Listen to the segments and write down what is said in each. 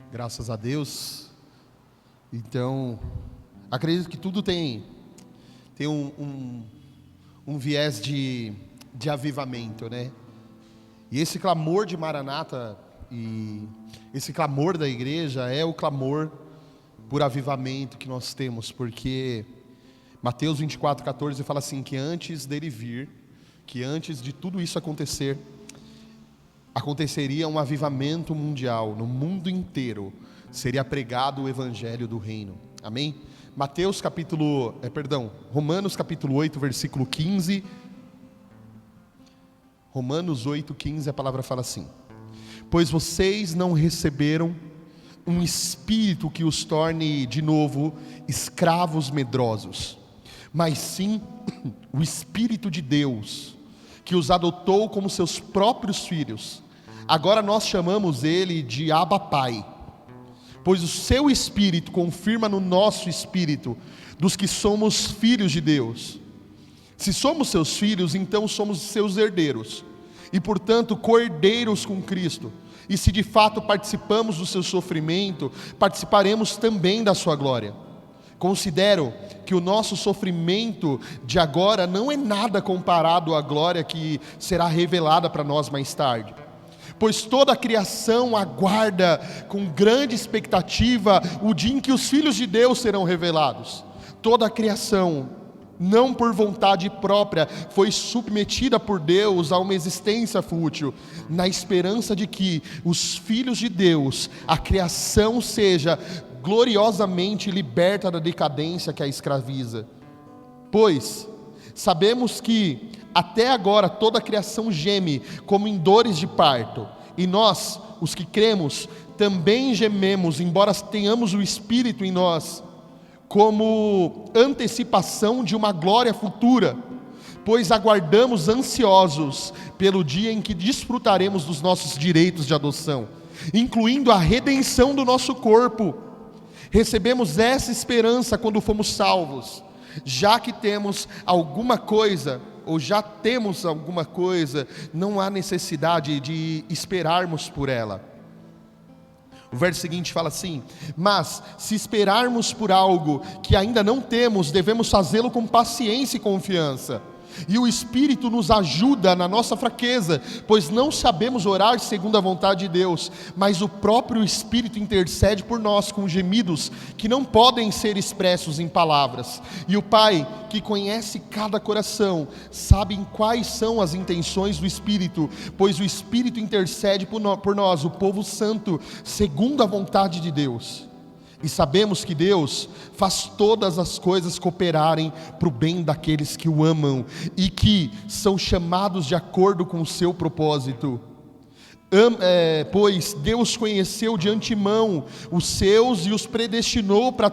Graças a Deus. Então, acredito que tudo tem um viés de avivamento, né? E esse clamor de Maranata e esse clamor da igreja é o clamor por avivamento que nós temos, porque Mateus 24:14 fala assim, que antes dele vir, que antes de tudo isso acontecer, aconteceria um avivamento mundial, no mundo inteiro seria pregado o evangelho do reino. Amém? Romanos capítulo 8, versículo 15. Romanos 8:15, a palavra fala assim: pois vocês não receberam um espírito que os torne de novo escravos medrosos, mas sim o Espírito de Deus, que os adotou como seus próprios filhos. Agora nós chamamos ele de Abba Pai, pois o seu Espírito confirma no nosso espírito dos que somos filhos de Deus. Se somos seus filhos, então somos seus herdeiros, e portanto co-herdeiros com Cristo. E se de fato participamos do seu sofrimento, participaremos também da sua glória. Considero que o nosso sofrimento de agora não é nada comparado à glória que será revelada para nós mais tarde. Pois toda a criação aguarda com grande expectativa o dia em que os filhos de Deus serão revelados. Toda a criação, não por vontade própria, foi submetida por Deus a uma existência fútil, na esperança de que os filhos de Deus, a criação seja gloriosamente liberta da decadência que a escraviza. Pois sabemos que até agora toda a criação geme como em dores de parto, e nós, os que cremos, também gememos, embora tenhamos o Espírito em nós, como antecipação de uma glória futura, pois aguardamos ansiosos pelo dia em que desfrutaremos dos nossos direitos de adoção, incluindo a redenção do nosso corpo. Recebemos essa esperança quando fomos salvos. Já que temos alguma coisa, ou já temos alguma coisa, não há necessidade de esperarmos por ela. O verso seguinte fala assim: mas se esperarmos por algo que ainda não temos, devemos fazê-lo com paciência e confiança. E o Espírito nos ajuda na nossa fraqueza, pois não sabemos orar segundo a vontade de Deus, mas o próprio Espírito intercede por nós com gemidos que não podem ser expressos em palavras. E o Pai, que conhece cada coração, sabe em quais são as intenções do Espírito, pois o Espírito intercede por nós, o povo santo, segundo a vontade de Deus. E sabemos que Deus faz todas as coisas cooperarem para o bem daqueles que o amam e que são chamados de acordo com o seu propósito. Pois Deus conheceu de antemão os seus e os predestinou para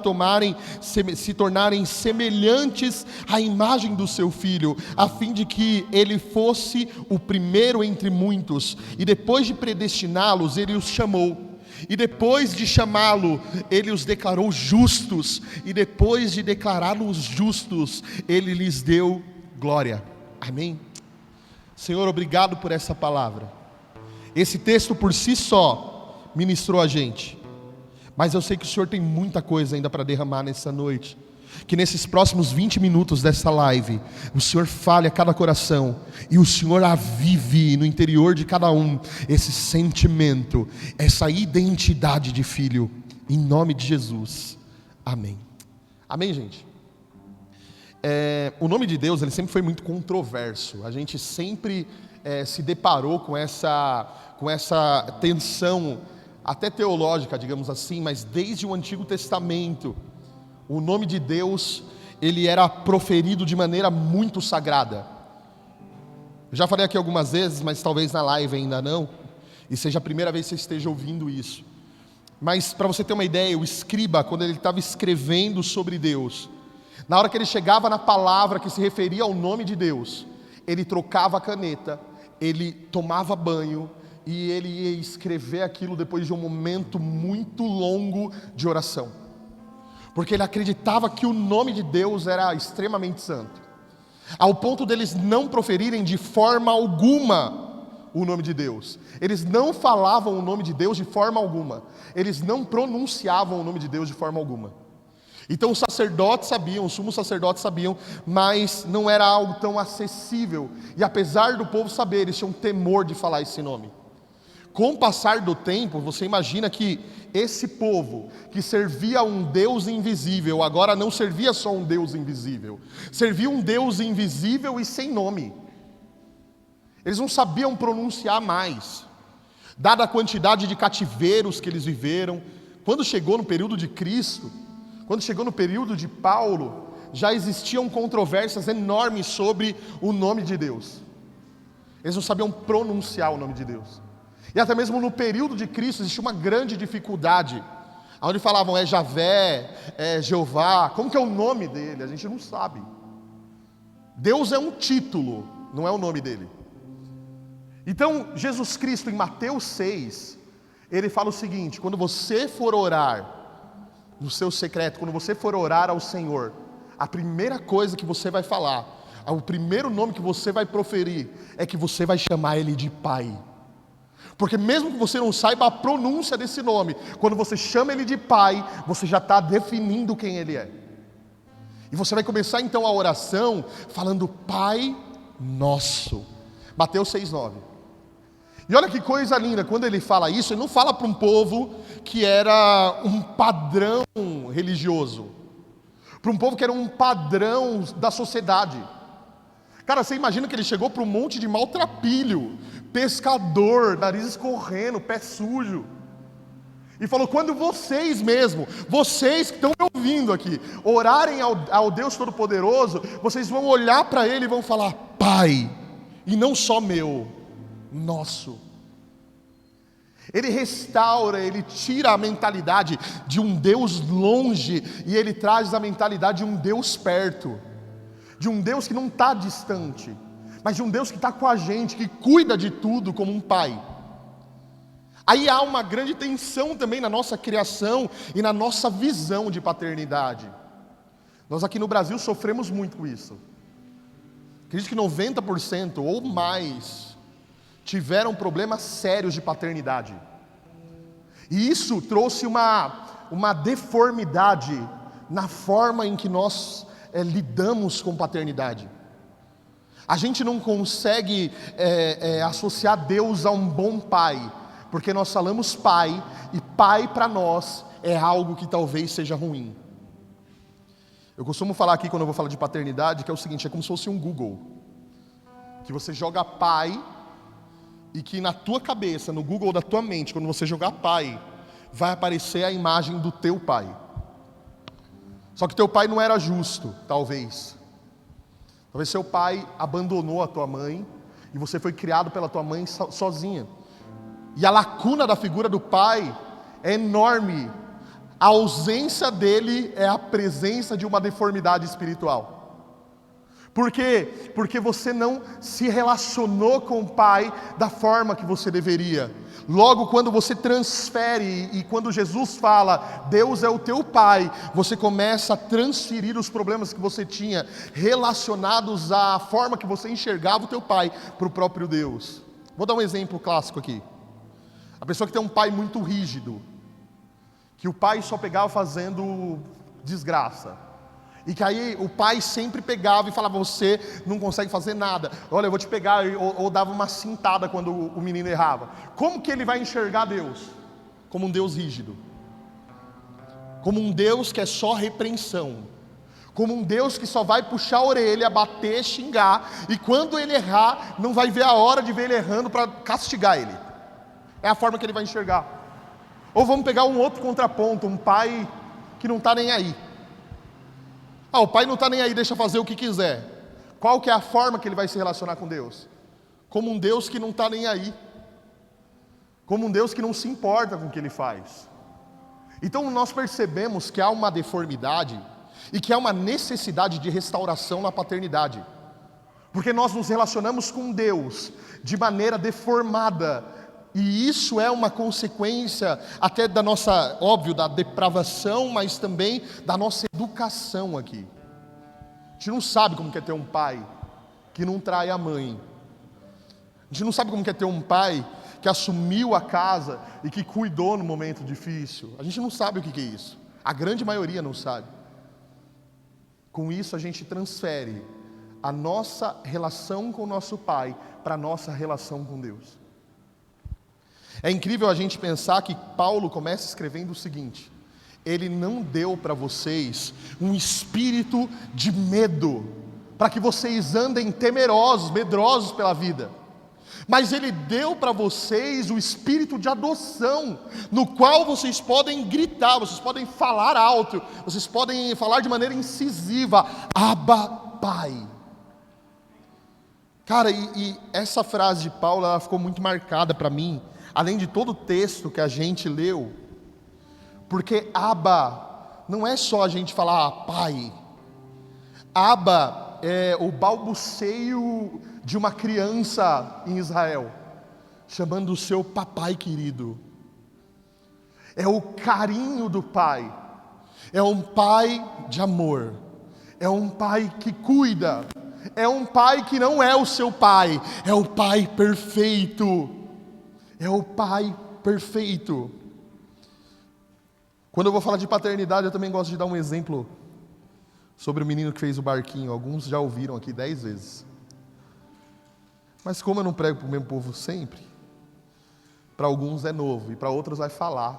se tornarem semelhantes à imagem do seu Filho, a fim de que ele fosse o primeiro entre muitos. E depois de predestiná-los, ele os chamou. E depois de chamá-lo, ele os declarou justos. E depois de declará-los justos, ele lhes deu glória. Amém? Senhor, obrigado por essa palavra. Esse texto por si só ministrou a gente, mas eu sei que o Senhor tem muita coisa ainda para derramar nessa noite. Que nesses próximos 20 minutos dessa live, o Senhor fale a cada coração, e o Senhor avive no interior de cada um esse sentimento, essa identidade de filho, em nome de Jesus, amém. Amém, gente? O nome de Deus, ele sempre foi muito controverso. A gente sempre se deparou com essa tensão, até teológica, digamos assim, mas desde o Antigo Testamento, o nome de Deus, ele era proferido de maneira muito sagrada. Eu já falei aqui algumas vezes, mas talvez na live ainda não, e seja a primeira vez que você esteja ouvindo isso. Mas para você ter uma ideia, o escriba, quando ele estava escrevendo sobre Deus, na hora que ele chegava na palavra que se referia ao nome de Deus, ele trocava a caneta, ele tomava banho, e ele ia escrever aquilo depois de um momento muito longo de oração. Porque ele acreditava que o nome de Deus era extremamente santo, ao ponto deles não proferirem de forma alguma o nome de Deus. Eles não falavam o nome de Deus de forma alguma. Eles não pronunciavam o nome de Deus de forma alguma. Então os sacerdotes sabiam, os sumos sacerdotes sabiam, mas não era algo tão acessível. E apesar do povo saber, eles tinham temor de falar esse nome. Com o passar do tempo, você imagina que esse povo que servia a um Deus invisível, agora não servia só um Deus invisível, servia um Deus invisível e sem nome. Eles não sabiam pronunciar mais, dada a quantidade de cativeiros que eles viveram. Quando chegou no período de Cristo, quando chegou no período de Paulo, já existiam controvérsias enormes sobre o nome de Deus. Eles não sabiam pronunciar o nome de Deus. E até mesmo no período de Cristo existia uma grande dificuldade, onde falavam é Javé, é Jeová, como que é o nome dele? A gente não sabe. Deus é um título, não é o nome dele. Então Jesus Cristo em Mateus 6, ele fala o seguinte: quando você for orar no seu secreto, quando você for orar ao Senhor, a primeira coisa que você vai falar, o primeiro nome que você vai proferir, é que você vai chamar ele de Pai. Porque mesmo que você não saiba a pronúncia desse nome, quando você chama ele de Pai, você já está definindo quem ele é. E você vai começar então a oração falando Pai Nosso. Mateus 6,9. E olha que coisa linda, quando ele fala isso, ele não fala para um povo que era um padrão religioso, para um povo que era um padrão da sociedade. Cara, você imagina que ele chegou para um monte de maltrapilho, pescador, nariz escorrendo, pé sujo, e falou: quando vocês mesmo, vocês que estão me ouvindo aqui, orarem ao Deus Todo-Poderoso, vocês vão olhar para ele e vão falar Pai, e não só meu, nosso. Ele restaura, ele tira a mentalidade de um Deus longe, e ele traz a mentalidade de um Deus perto, de um Deus que não está distante, mas de um Deus que está com a gente, que cuida de tudo como um pai. Aí há uma grande tensão também na nossa criação e na nossa visão de paternidade. Nós aqui no Brasil sofremos muito com isso. Acredito que 90% ou mais tiveram problemas sérios de paternidade. E isso trouxe uma deformidade na forma em que nós lidamos com paternidade. A gente não consegue associar Deus a um bom pai, porque nós falamos pai, e pai para nós é algo que talvez seja ruim. Eu costumo falar aqui quando eu vou falar de paternidade, que é o seguinte: é como se fosse um Google, que você joga pai, e que na tua cabeça, no Google da tua mente, quando você jogar pai, vai aparecer a imagem do teu pai. Só que teu pai não era justo, talvez. Talvez seu pai abandonou a tua mãe, e você foi criado pela tua mãe sozinha. E a lacuna da figura do pai é enorme. A ausência dele é a presença de uma deformidade espiritual. Por quê? Porque você não se relacionou com o pai da forma que você deveria. Logo, quando você transfere, e quando Jesus fala, Deus é o teu pai, você começa a transferir os problemas que você tinha, relacionados à forma que você enxergava o teu pai, para o próprio Deus. Vou dar um exemplo clássico aqui. A pessoa que tem um pai muito rígido, que o pai só pegava fazendo desgraça, e que aí o pai sempre pegava e falava: você não consegue fazer nada, olha, eu vou te pegar, ou dava uma cintada quando o menino errava. Como que ele vai enxergar Deus? Como um Deus rígido, como um Deus que é só repreensão, como um Deus que só vai puxar a orelha, bater, xingar, e quando ele errar, não vai ver a hora de ver ele errando para castigar ele. É a forma que ele vai enxergar. Ou vamos pegar um outro contraponto, um pai que não está nem aí. O pai não está nem aí, deixa fazer o que quiser. Qual que é a forma que ele vai se relacionar com Deus? Como um Deus que não está nem aí, como um Deus que não se importa com o que ele faz. Então nós percebemos que há uma deformidade, e que há uma necessidade de restauração na paternidade, porque nós nos relacionamos com Deus de maneira deformada, e isso é uma consequência até da nossa, óbvio, da depravação, mas também da nossa educação aqui. A gente não sabe como que é ter um pai que não trai a mãe. A A gente não sabe como que é ter um pai que assumiu a casa e que cuidou no momento difícil. A gente não sabe o que é isso. A grande maioria não sabe. Com isso a gente transfere a nossa relação com o nosso pai para a nossa relação com Deus. É incrível a gente pensar que Paulo começa escrevendo o seguinte: ele não deu para vocês um espírito de medo, para que vocês andem temerosos, medrosos pela vida. Mas ele deu para vocês o espírito de adoção, no qual vocês podem gritar, vocês podem falar alto, vocês podem falar de maneira incisiva: Abba, Pai. Cara, e essa frase de Paulo, ela ficou muito marcada para mim, além de todo o texto que a gente leu, porque Abba não é só a gente falar Pai. Abba é o balbuceio de uma criança em Israel, chamando o seu papai querido. É o carinho do pai. É um pai de amor. É um pai que cuida. É um pai que não é o seu pai. É o pai perfeito. É o pai perfeito. Quando eu vou falar de paternidade, eu também gosto de dar um exemplo sobre o menino que fez o barquinho. Alguns já ouviram aqui 10 vezes. Mas como eu não prego para o mesmo povo sempre, para alguns é novo e para outros vai falar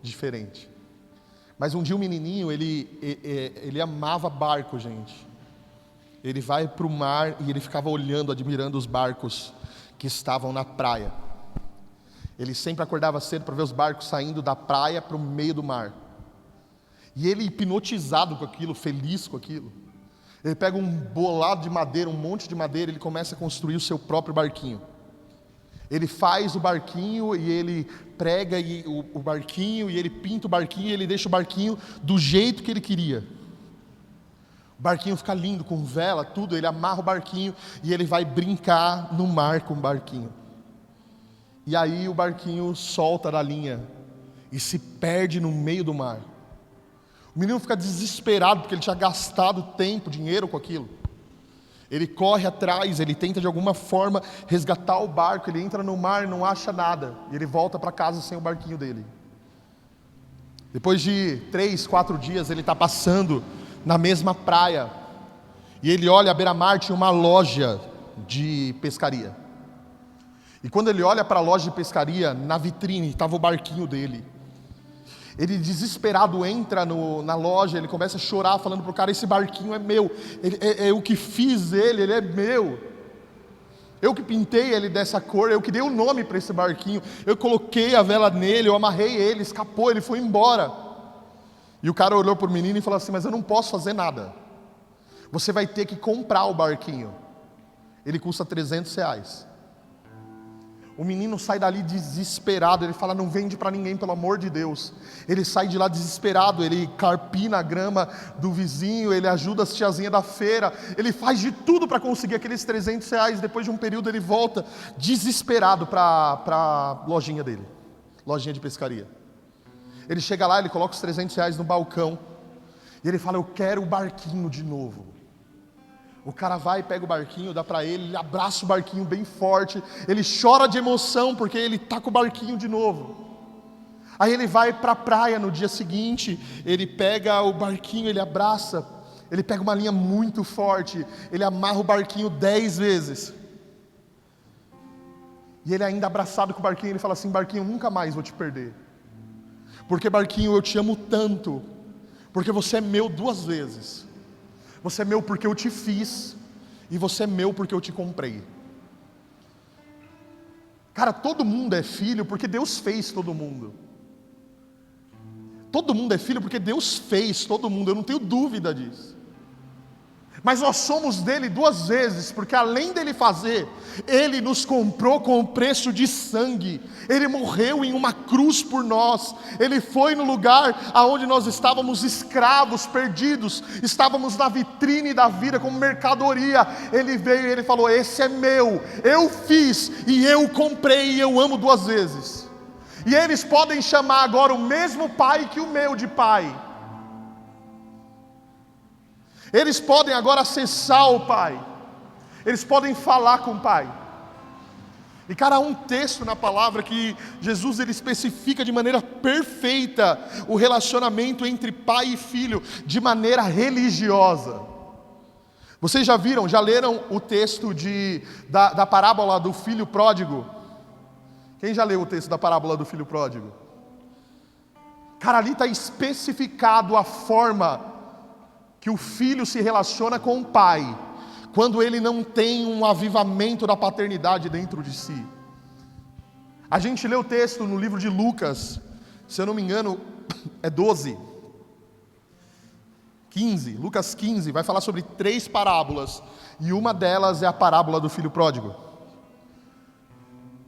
diferente. Mas um dia um menininho, ele amava barco, gente. Ele vai para o mar e ele ficava olhando, admirando os barcos que estavam na praia. Ele sempre acordava cedo para ver os barcos saindo da praia para o meio do mar. E ele, hipnotizado com aquilo, feliz com aquilo, ele pega um bolado de madeira, um monte de madeira, ele começa a construir o seu próprio barquinho. Ele faz o barquinho e ele prega o barquinho, e ele pinta o barquinho, e ele deixa o barquinho do jeito que ele queria. O barquinho fica lindo, com vela, tudo. Ele amarra o barquinho e ele vai brincar no mar com o barquinho. E aí o barquinho solta da linha e se perde no meio do mar. O menino fica desesperado porque ele tinha gastado tempo, dinheiro com aquilo. Ele corre atrás, ele tenta de alguma forma resgatar o barco, ele entra no mar e não acha nada. E ele volta para casa sem o barquinho dele. Depois de 3, 4 dias, ele está passando na mesma praia. E ele olha à beira-mar, tinha uma loja de pescaria. E quando ele olha para a loja de pescaria, na vitrine estava o barquinho dele. Ele desesperado entra na loja, ele começa a chorar, falando para o cara: esse barquinho é meu, eu que fiz ele é meu. Eu que pintei ele dessa cor, eu que dei o nome para esse barquinho, eu coloquei a vela nele, eu amarrei ele, escapou, ele foi embora. E o cara olhou para o menino e falou assim: mas eu não posso fazer nada, você vai ter que comprar o barquinho, ele custa R$300. O menino sai dali desesperado, ele fala: não vende para ninguém, pelo amor de Deus. Ele sai de lá desesperado, ele carpina a grama do vizinho, ele ajuda as tiazinhas da feira, ele faz de tudo para conseguir aqueles R$300. Depois de um período ele volta desesperado para a lojinha dele, lojinha de pescaria. Ele chega lá, ele coloca os R$300 no balcão, e ele fala: eu quero o barquinho de novo. O cara vai, pega o barquinho, dá para ele abraça o barquinho bem forte, ele chora de emoção porque ele está com o barquinho de novo. Aí ele vai para a praia no dia seguinte, ele pega o barquinho, ele abraça, ele pega uma linha muito forte, ele amarra o barquinho 10 vezes. E ele ainda abraçado com o barquinho, ele fala assim: barquinho, nunca mais vou te perder. Porque barquinho, eu te amo tanto, porque você é meu 2 vezes. Você é meu porque eu te fiz, e você é meu porque eu te comprei. Cara, todo mundo é filho porque Deus fez todo mundo. Todo mundo é filho porque Deus fez todo mundo, eu não tenho dúvida disso. Mas nós somos dele 2 vezes, porque além dele fazer, ele nos comprou com o preço de sangue. Ele morreu em uma cruz por nós. Ele foi no lugar aonde nós estávamos escravos, perdidos, estávamos na vitrine da vida como mercadoria. Ele veio e ele falou: esse é meu, eu fiz e eu comprei, e eu amo 2 vezes. E eles podem chamar agora o mesmo pai que o meu de pai. Eles podem agora acessar o Pai. Eles podem falar com o Pai. E cara, há um texto na palavra que Jesus ele especifica de maneira perfeita o relacionamento entre pai e filho, de maneira religiosa. Vocês já viram, já leram o texto da parábola do filho pródigo? Quem já leu o texto da parábola do filho pródigo? Cara, ali está especificado a forma que o filho se relaciona com o pai, quando ele não tem um avivamento da paternidade dentro de si. A gente lê o texto no livro de Lucas, se eu não me engano, é 12, 15, Lucas 15, vai falar sobre 3 parábolas, e uma delas é a parábola do filho pródigo.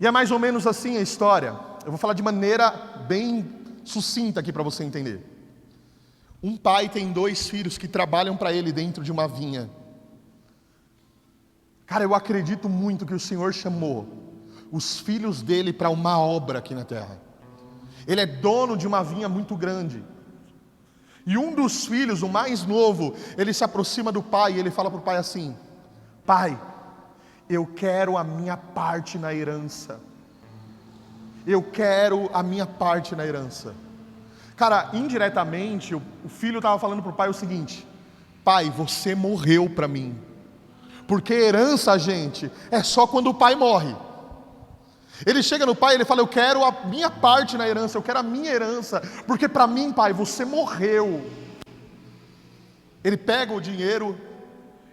E é mais ou menos assim a história. Eu vou falar de maneira bem sucinta aqui para você entender. Um pai tem 2 filhos que trabalham para ele dentro de uma vinha. Cara, eu acredito muito que o Senhor chamou os filhos dele para uma obra aqui na terra. Ele é dono de uma vinha muito grande. E um dos filhos, o mais novo, ele se aproxima do pai e ele fala para o pai assim: pai, eu quero a minha parte na herança. Eu quero a minha parte na herança. Cara, indiretamente, o filho estava falando para o pai o seguinte: pai, você morreu para mim. Porque herança, gente, é só quando o pai morre. Ele chega no pai e ele fala: eu quero a minha parte na herança, eu quero a minha herança, porque para mim, pai, você morreu. Ele pega o dinheiro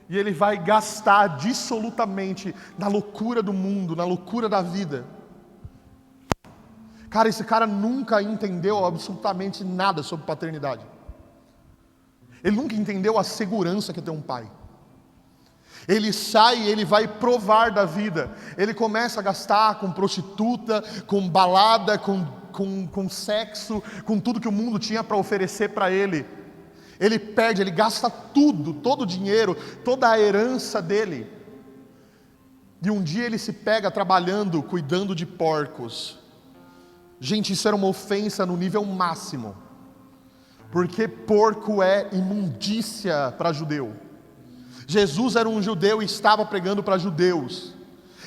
e ele vai gastar dissolutamente na loucura do mundo, na loucura da vida. Cara, esse cara nunca entendeu absolutamente nada sobre paternidade. Ele nunca entendeu a segurança que é ter um pai. Ele sai e ele vai provar da vida. Ele começa a gastar com prostituta, com balada, com sexo, com tudo que o mundo tinha para oferecer para ele. Ele perde, ele gasta tudo, todo o dinheiro, toda a herança dele. E um dia ele se pega trabalhando, cuidando de porcos. Gente, isso era uma ofensa no nível máximo. Porque porco é imundícia para judeu. Jesus era um judeu e estava pregando para judeus.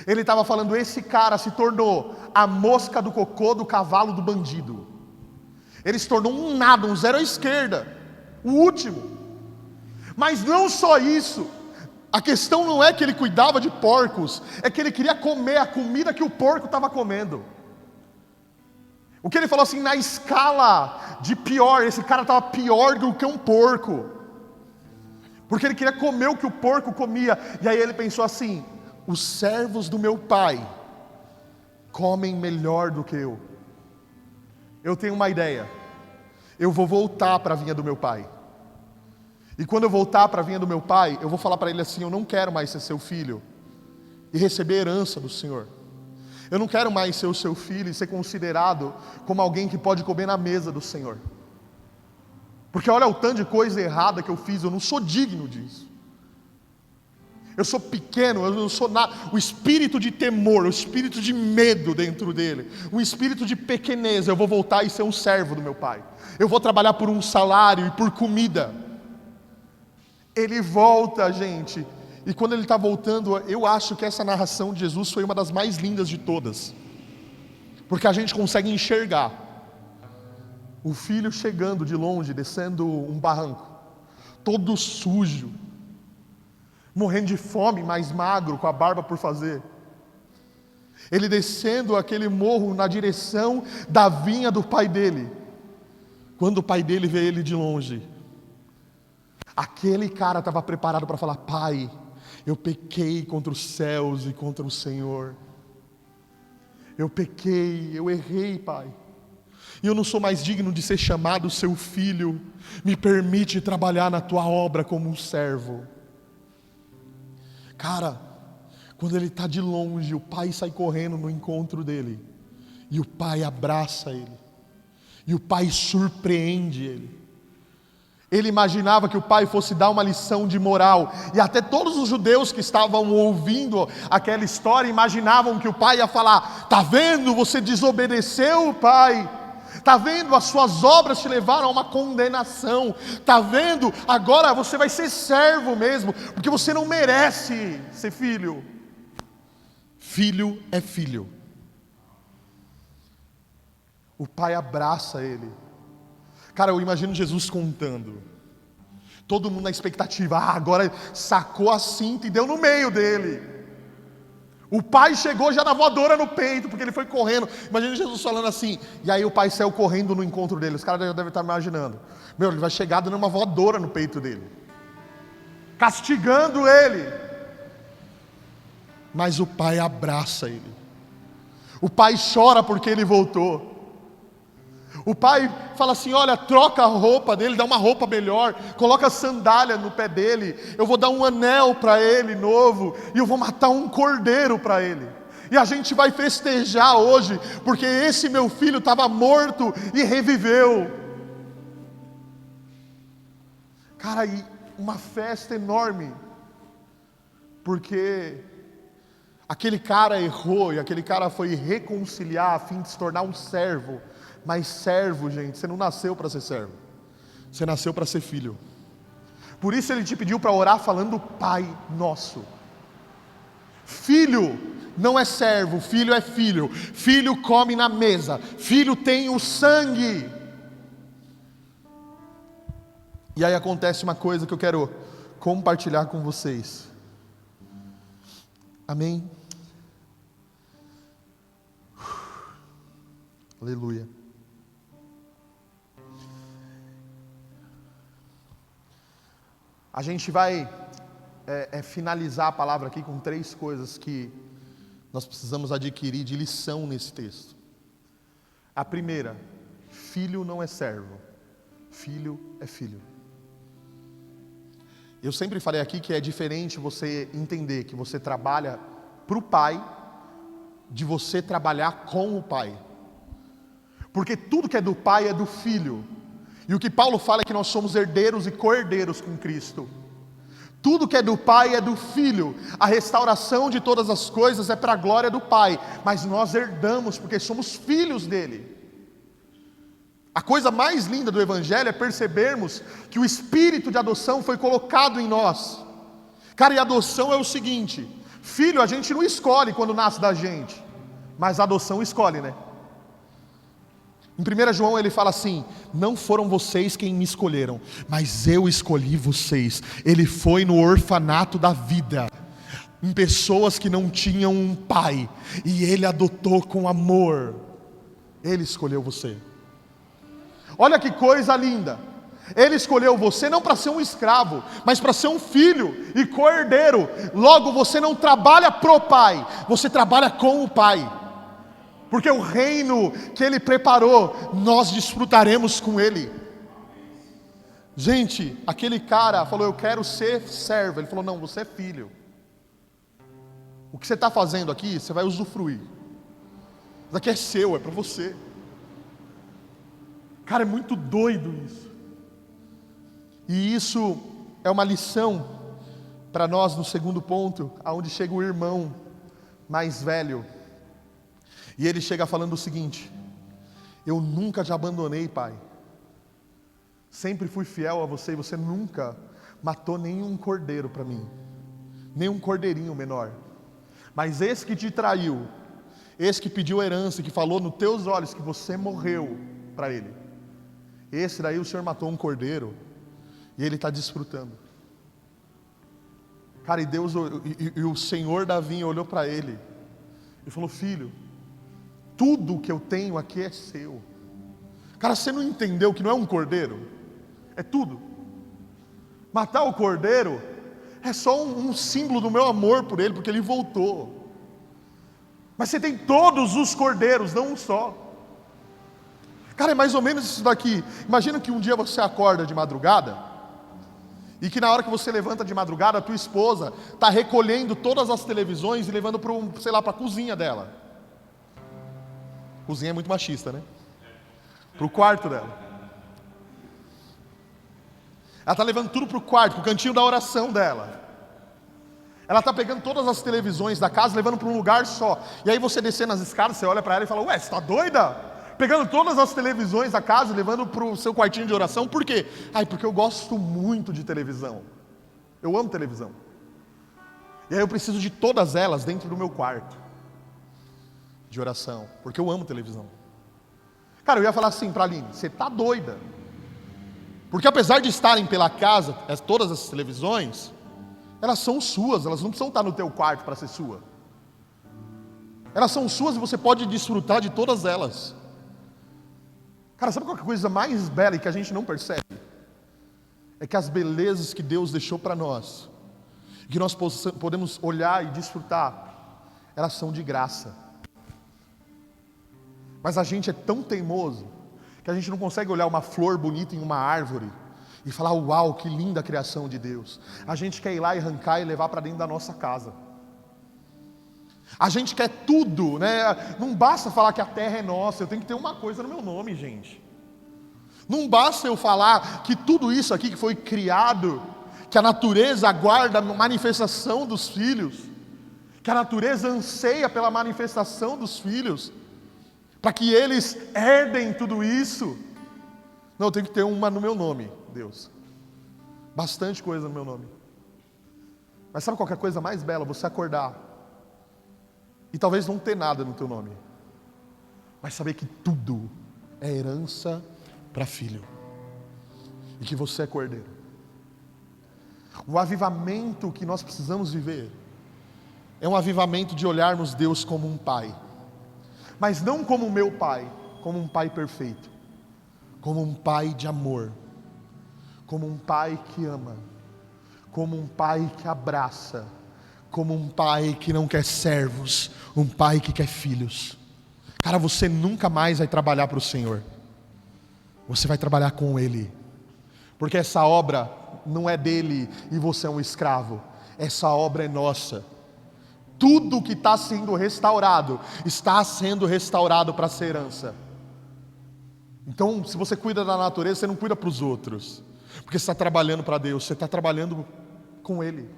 Ele estava falando: esse cara se tornou a mosca do cocô do cavalo do bandido. Ele se tornou um nada, um zero à esquerda, o último. Mas não só isso, a questão não é que ele cuidava de porcos, é que ele queria comer a comida que o porco estava comendo. O que ele falou assim, na escala de pior, esse cara estava pior do que um porco. Porque ele queria comer o que o porco comia. E aí ele pensou assim: os servos do meu pai comem melhor do que eu. Eu tenho uma ideia. Eu vou voltar para a vinha do meu pai. E quando eu voltar para a vinha do meu pai, eu vou falar para ele assim: eu não quero mais ser seu filho e receber herança do Senhor. Eu não quero mais ser o seu filho e ser considerado como alguém que pode comer na mesa do Senhor. Porque olha o tanto de coisa errada que eu fiz, eu não sou digno disso. Eu sou pequeno, eu não sou nada. O espírito de temor, o espírito de medo dentro dele, um espírito de pequenez. Eu vou voltar e ser um servo do meu pai. Eu vou trabalhar por um salário e por comida. Ele volta, gente. E quando ele está voltando, eu acho que essa narração de Jesus foi uma das mais lindas de todas. Porque a gente consegue enxergar o filho chegando de longe, descendo um barranco, todo sujo, morrendo de fome, mais magro, com a barba por fazer. Ele descendo aquele morro na direção da vinha do pai dele. Quando o pai dele vê ele de longe, aquele cara estava preparado para falar: pai, eu pequei contra os céus e contra o Senhor. Eu pequei, eu errei, pai. E eu não sou mais digno de ser chamado seu filho. Me permite trabalhar na tua obra como um servo. Cara, quando ele está de longe, o pai sai correndo no encontro dele. E o pai abraça ele. E o pai surpreende ele. Ele imaginava que o pai fosse dar uma lição de moral. E até todos os judeus que estavam ouvindo aquela história imaginavam que o pai ia falar: tá vendo, você desobedeceu o pai. Tá vendo, as suas obras te levaram a uma condenação. Tá vendo, agora você vai ser servo mesmo, porque você não merece ser filho. Filho é filho. O pai abraça ele. Cara, eu imagino Jesus contando. Todo mundo na expectativa. Agora sacou a cinta e deu no meio dele. O pai chegou já na voadora no peito, porque ele foi correndo. Imagina Jesus falando assim. E aí o pai saiu correndo no encontro dele. Os caras já devem estar imaginando. Meu, ele vai chegar dando uma voadora no peito dele, castigando ele. Mas o pai abraça ele. O pai chora porque ele voltou. O pai fala assim: olha, troca a roupa dele, dá uma roupa melhor, coloca sandália no pé dele, eu vou dar um anel para ele novo, e eu vou matar um cordeiro para ele. E a gente vai festejar hoje, porque esse meu filho estava morto e reviveu. Cara, e uma festa enorme, porque aquele cara errou e aquele cara foi reconciliar a fim de se tornar um servo. Mas servo, gente, você não nasceu para ser servo, você nasceu para ser filho. Por isso ele te pediu para orar falando Pai Nosso. Filho não é servo, filho é filho. Filho come na mesa, filho tem o sangue. E aí acontece uma coisa que eu quero compartilhar com vocês. Amém? Aleluia. A gente vai finalizar a palavra aqui com 3 coisas que nós precisamos adquirir de lição nesse texto. A primeira: filho não é servo, filho é filho. Eu sempre falei aqui que é diferente você entender que você trabalha para o pai, de você trabalhar com o pai. Porque tudo que é do pai é do filho. E o que Paulo fala é que nós somos herdeiros e co-herdeiros com Cristo. Tudo que é do pai é do filho. A restauração de todas as coisas é para a glória do pai. Mas nós herdamos porque somos filhos dele. A coisa mais linda do evangelho é percebermos que o espírito de adoção foi colocado em nós. Cara, e adoção é o seguinte: filho a gente não escolhe quando nasce da gente, mas a adoção escolhe, né? Em 1 João ele fala assim: não foram vocês quem me escolheram, mas eu escolhi vocês. Ele foi no orfanato da vida, em pessoas que não tinham um pai, e ele adotou com amor. Ele escolheu você. Olha que coisa linda. Ele escolheu você não para ser um escravo, mas para ser um filho e co-herdeiro. Logo você não trabalha pro pai, você trabalha com o pai. Porque o reino que ele preparou, nós desfrutaremos com ele. Gente, aquele cara falou: eu quero ser servo. Ele falou: não, você é filho. O que você está fazendo aqui, você vai usufruir. Isso aqui é seu, é para você. Cara, é muito doido isso. E isso é uma lição para nós no segundo ponto, aonde chega o irmão mais velho. E ele chega falando o seguinte: eu nunca te abandonei, pai. Sempre fui fiel a você, e você nunca matou nenhum cordeiro para mim, nenhum cordeirinho menor. Mas esse que te traiu, esse que pediu herança, que falou nos teus olhos que você morreu para ele, esse daí o Senhor matou um cordeiro, e ele está desfrutando. Cara, e Deus, e o Senhor Davi olhou para ele e falou: filho, tudo que eu tenho aqui é seu. Cara, você não entendeu que não é um cordeiro? É tudo. Matar o cordeiro é só um símbolo do meu amor por ele, porque ele voltou. Mas você tem todos os cordeiros, não um só. Cara, é mais ou menos isso daqui. Imagina que um dia você acorda de madrugada, e que na hora que você levanta de madrugada, a tua esposa está recolhendo todas as televisões e levando para para a cozinha dela. Cozinha é muito machista, né? Para o quarto dela. Ela está levando tudo para o quarto, para o cantinho da oração dela. Ela está pegando todas as televisões da casa, levando para um lugar só. E aí você descendo as escadas, você olha para ela e fala: ué, você está doida? Pegando todas as televisões da casa e levando para o seu quartinho de oração. Por quê? Ai, porque eu gosto muito de televisão. Eu amo televisão. E aí eu preciso de todas elas dentro do meu quarto de oração, porque eu amo televisão. Cara, eu ia falar assim para a Aline: você está doida? Porque apesar de estarem pela casa, todas as televisões, elas são suas, elas não precisam estar no teu quarto para ser sua. Elas são suas e você pode desfrutar de todas elas. Cara, sabe qual é a coisa mais bela e que a gente não percebe? É que as belezas que Deus deixou para nós, que nós podemos olhar e desfrutar, elas são de graça. Mas a gente é tão teimoso que a gente não consegue olhar uma flor bonita em uma árvore e falar: uau, que linda a criação de Deus. A gente quer ir lá e arrancar e levar para dentro da nossa casa. A gente quer tudo, né? Não basta falar que a terra é nossa, eu tenho que ter uma coisa no meu nome, gente. Não basta eu falar que tudo isso aqui que foi criado, que a natureza aguarda a manifestação dos filhos, que a natureza anseia pela manifestação dos filhos, para que eles herdem tudo isso. Não, eu tenho que ter uma no meu nome, Deus. Bastante coisa no meu nome. Mas sabe qual que é a coisa mais bela? Você acordar e talvez não ter nada no teu nome, mas saber que tudo é herança para filho, e que você é cordeiro. O avivamento que nós precisamos viver é um avivamento de olharmos Deus como um pai, mas não como o meu pai, como um pai perfeito, como um pai de amor, como um pai que ama, como um pai que abraça, como um pai que não quer servos, um pai que quer filhos. Cara, você nunca mais vai trabalhar para o Senhor, você vai trabalhar com Ele, porque essa obra não é dele e você é um escravo, essa obra é nossa. Tudo que está sendo restaurado para ser herança. Então, se você cuida da natureza, você não cuida para os outros, porque você está trabalhando para Deus, você está trabalhando com Ele.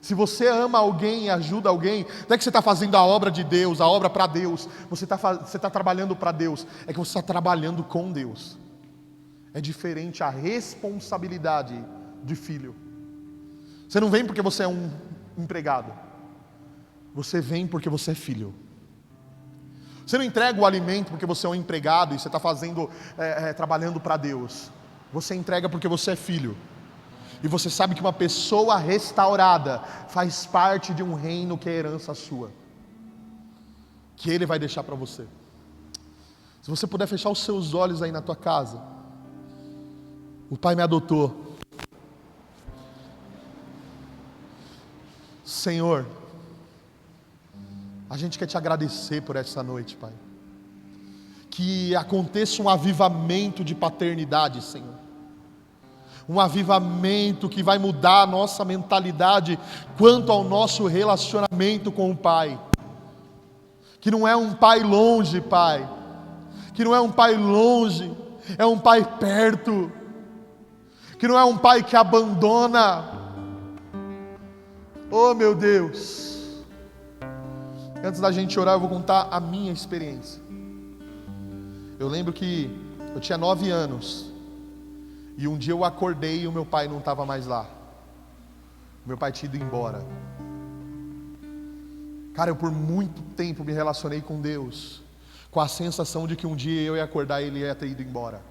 Se você ama alguém e ajuda alguém, não é que você está fazendo a obra de Deus, a obra para Deus, você está trabalhando para Deus, é que você está trabalhando com Deus. É diferente a responsabilidade de filho. Você não vem porque você é um empregado, você vem porque você é filho. Você não entrega o alimento porque você é um empregado e você está trabalhando para Deus. Você entrega porque você é filho. E você sabe que uma pessoa restaurada faz parte de um reino que é herança sua, que Ele vai deixar para você. Se você puder fechar os seus olhos aí na tua casa. O Pai me adotou. Senhor, a gente quer te agradecer por essa noite, Pai. Que aconteça um avivamento de paternidade, Senhor. Um avivamento que vai mudar a nossa mentalidade quanto ao nosso relacionamento com o Pai. Que não é um Pai longe, Pai. Que não é um Pai longe, é um Pai perto. Que não é um Pai que abandona. Oh, meu Deus. Antes da gente orar, eu vou contar a minha experiência. Eu lembro que eu tinha 9 anos. E um dia eu acordei e o meu pai não estava mais lá. Meu pai tinha ido embora. Cara, eu por muito tempo me relacionei com Deus, com a sensação de que um dia eu ia acordar e Ele ia ter ido embora.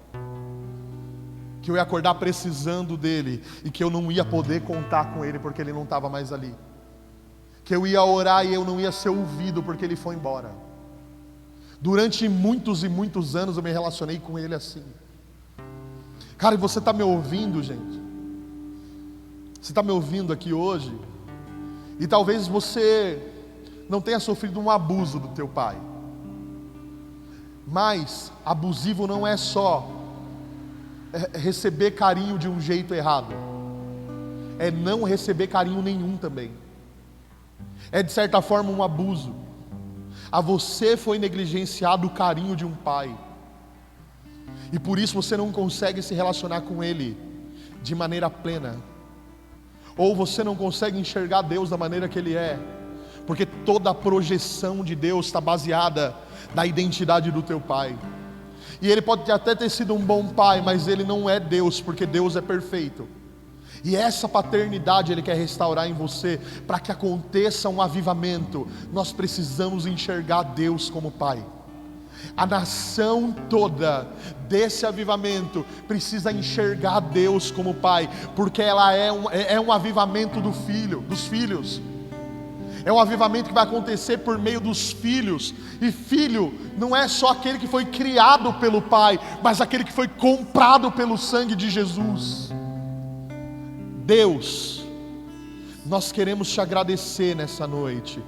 Que eu ia acordar precisando dEle e que eu não ia poder contar com Ele porque Ele não estava mais ali. Que eu ia orar e eu não ia ser ouvido porque Ele foi embora. Durante muitos e muitos anos eu me relacionei com Ele assim. Cara, e você está me ouvindo, gente? Você está me ouvindo aqui hoje? E talvez você não tenha sofrido um abuso do teu pai. Mas abusivo não é só receber carinho de um jeito errado. É não receber carinho nenhum também. É de certa forma um abuso. A você foi negligenciado o carinho de um pai. E por isso você não consegue se relacionar com Ele de maneira plena. Ou você não consegue enxergar Deus da maneira que Ele é. Porque toda a projeção de Deus está baseada na identidade do teu pai. E Ele pode até ter sido um bom pai, mas Ele não é Deus, porque Deus é perfeito. E essa paternidade Ele quer restaurar em você. Para que aconteça um avivamento, nós precisamos enxergar Deus como Pai. A nação toda desse avivamento precisa enxergar Deus como Pai, porque ela é um avivamento dos filhos. É um avivamento que vai acontecer por meio dos filhos. E filho não é só aquele que foi criado pelo Pai, mas aquele que foi comprado pelo sangue de Jesus. Deus, nós queremos te agradecer nessa noite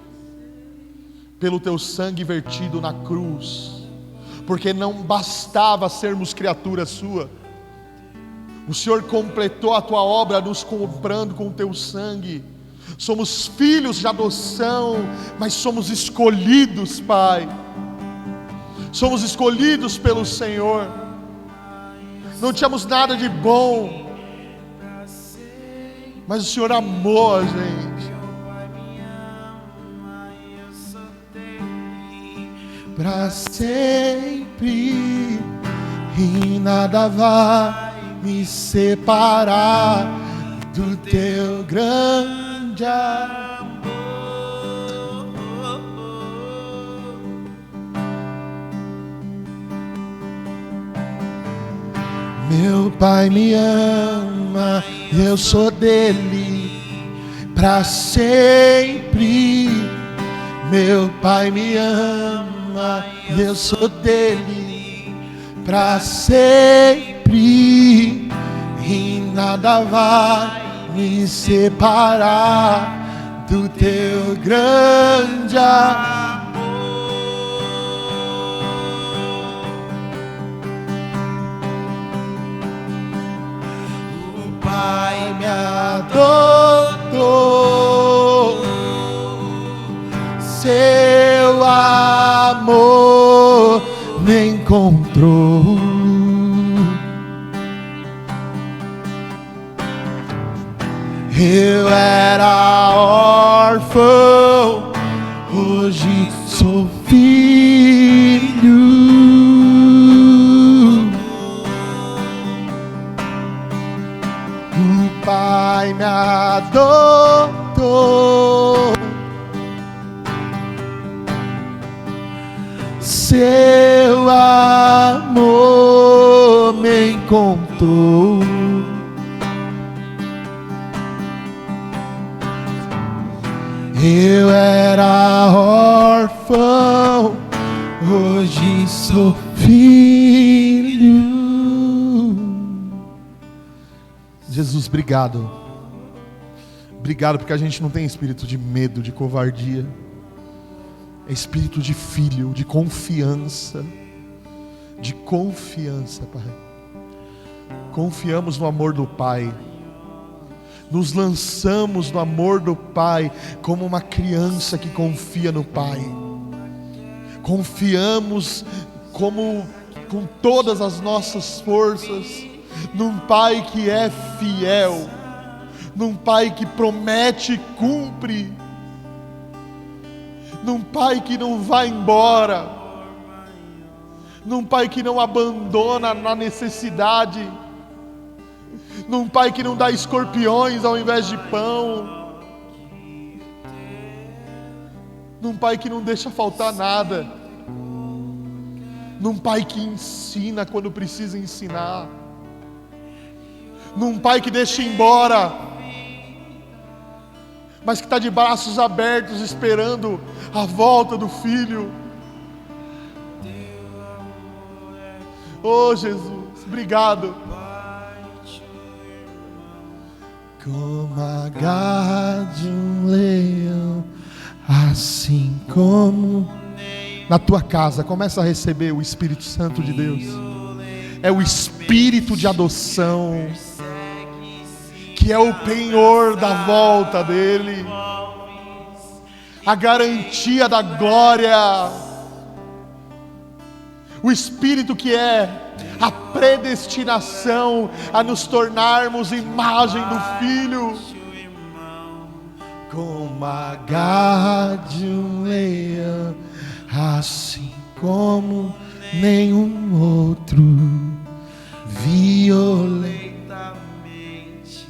pelo teu sangue vertido na cruz, porque não bastava sermos criatura sua, o Senhor completou a tua obra nos comprando com o teu sangue. Somos filhos de adoção, mas somos escolhidos, Pai. Somos escolhidos pelo Senhor. Não tínhamos nada de bom, mas o Senhor amou a gente. Para sempre, e nada vai me separar do teu grande amor. Meu Pai me ama, eu sou dele para sempre. Meu Pai me ama, eu sou dele para sempre. E nada vai me separar do teu grande amor. O Pai me adotou, seu amor me encontrou. Eu era órfão, hoje sou filho. O Pai me adotou, seu amor me encontrou. Eu era órfão, hoje sou filho. Jesus, obrigado. Obrigado porque a gente não tem espírito de medo, de covardia. É espírito de filho, de confiança. De confiança, Pai. Confiamos no amor do Pai. Nos lançamos no amor do Pai, como uma criança que confia no Pai. Confiamos com todas as nossas forças num Pai que é fiel, num Pai que promete e cumpre, num Pai que não vai embora, num Pai que não abandona na necessidade, num Pai que não dá escorpiões ao invés de pão, num Pai que não deixa faltar nada, num Pai que ensina quando precisa ensinar, num Pai que deixa ir embora, mas que está de braços abertos esperando a volta do Filho. Oh Jesus, obrigado. Como a garra de um leão, assim como na tua casa, começa a receber o Espírito Santo de Deus. É o Espírito de adoção, que é o penhor da volta dele, a garantia da glória. O Espírito que é a predestinação a nos tornarmos imagem do Filho. Como a garra de um leão, assim como nenhum outro, violentamente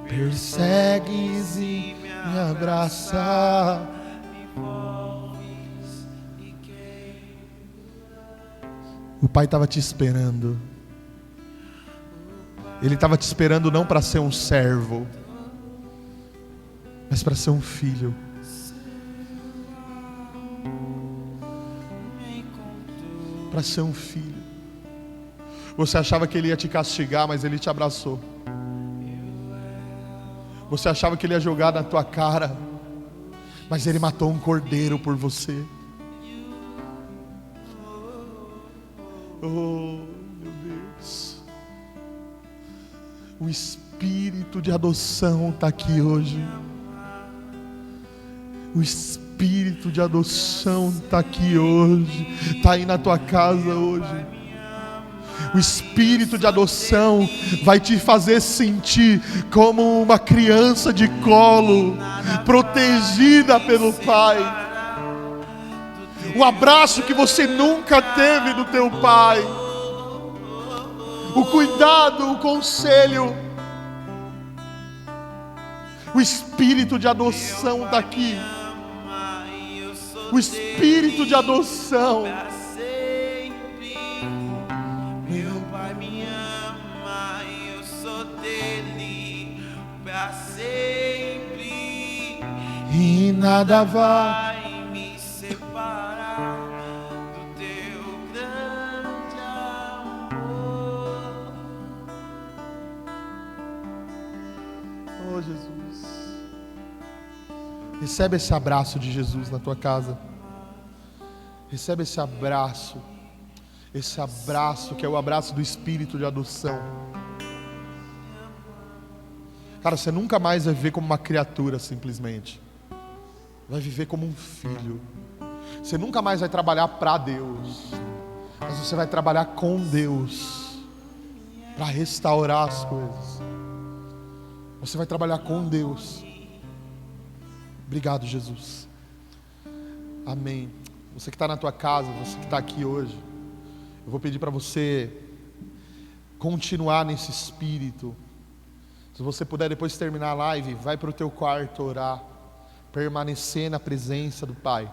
persegues e me abraças. O Pai estava te esperando. Ele estava te esperando não para ser um servo, mas para ser um filho. Para ser um filho. Você achava que Ele ia te castigar, mas Ele te abraçou. Você achava que Ele ia jogar na tua cara, mas Ele matou um cordeiro por você. Oh, meu Deus. O espírito de adoção está aqui hoje. O espírito de adoção está aqui hoje. Está aí na tua casa hoje. O espírito de adoção vai te fazer sentir como uma criança de colo, protegida pelo Pai. O abraço que você nunca teve do teu Pai. O cuidado, o conselho. O espírito de adoção está aqui. O espírito de adoção. Meu Pai me ama, eu sou dele pra sempre. E nada vai me separar do teu grande amor. Oh, Jesus. Recebe esse abraço de Jesus na tua casa. Recebe esse abraço. Esse abraço que é o abraço do espírito de adoção. Cara, você nunca mais vai viver como uma criatura simplesmente. Vai viver como um filho. Você nunca mais vai trabalhar para Deus, mas você vai trabalhar com Deus para restaurar as coisas. Você vai trabalhar com Deus. Obrigado, Jesus. Amém. Você que está na tua casa, você que está aqui hoje, eu vou pedir para você continuar nesse espírito. Se você puder, depois de terminar a live, vai para o teu quarto orar. Permanecer na presença do Pai.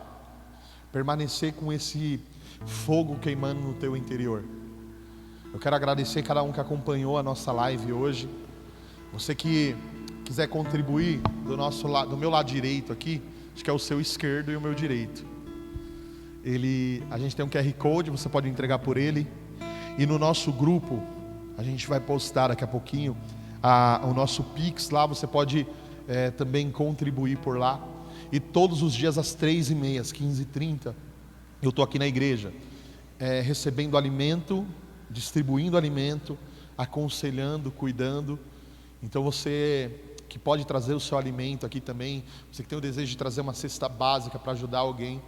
Permanecer com esse fogo queimando no teu interior. Eu quero agradecer cada um que acompanhou a nossa live hoje. Você que quiser contribuir do meu lado direito aqui, acho que é o seu esquerdo e o meu direito. A gente tem um QR Code, você pode entregar por ele. E no nosso grupo, a gente vai postar daqui a pouquinho o nosso Pix lá, você pode também contribuir por lá. E todos os dias às 3h30, às 15h30, eu estou aqui na igreja, recebendo alimento, distribuindo alimento, aconselhando, cuidando. Então você que pode trazer o seu alimento aqui também, você que tem o desejo de trazer uma cesta básica para ajudar alguém,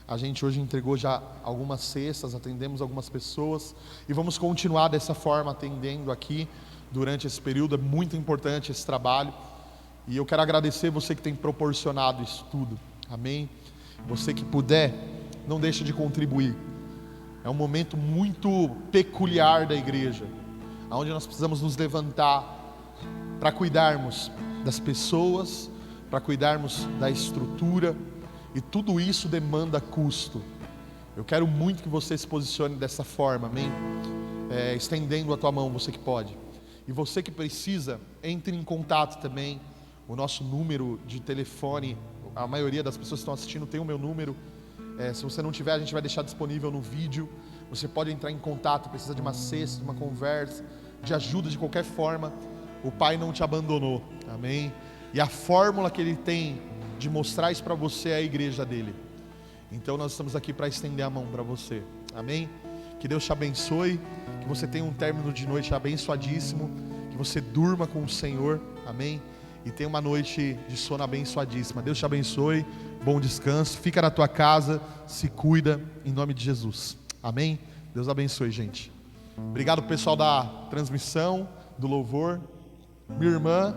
a gente hoje entregou já algumas cestas, atendemos algumas pessoas e vamos continuar dessa forma atendendo aqui durante esse período. É muito importante esse trabalho e eu quero agradecer você que tem proporcionado isso tudo, amém? Você que puder, não deixe de contribuir. É um momento muito peculiar da igreja, onde nós precisamos nos levantar para cuidarmos das pessoas, para cuidarmos da estrutura, e tudo isso demanda custo. Eu quero muito que você se posicione dessa forma, amém? Estendendo a tua mão, você que pode. E você que precisa, entre em contato também. O nosso número de telefone, a maioria das pessoas que estão assistindo tem o meu número. Se você não tiver, a gente vai deixar disponível no vídeo. Você pode entrar em contato, precisa de uma cesta, de uma conversa, de ajuda de qualquer forma. O Pai não te abandonou, amém? E a fórmula que Ele tem de mostrar isso para você é a igreja dele. Então nós estamos aqui para estender a mão para você, amém? Que Deus te abençoe, que você tenha um término de noite abençoadíssimo, que você durma com o Senhor, amém? E tenha uma noite de sono abençoadíssima. Deus te abençoe, bom descanso, fica na tua casa, se cuida, em nome de Jesus, amém? Deus abençoe, gente. Obrigado pessoal da transmissão, do louvor. Minha irmã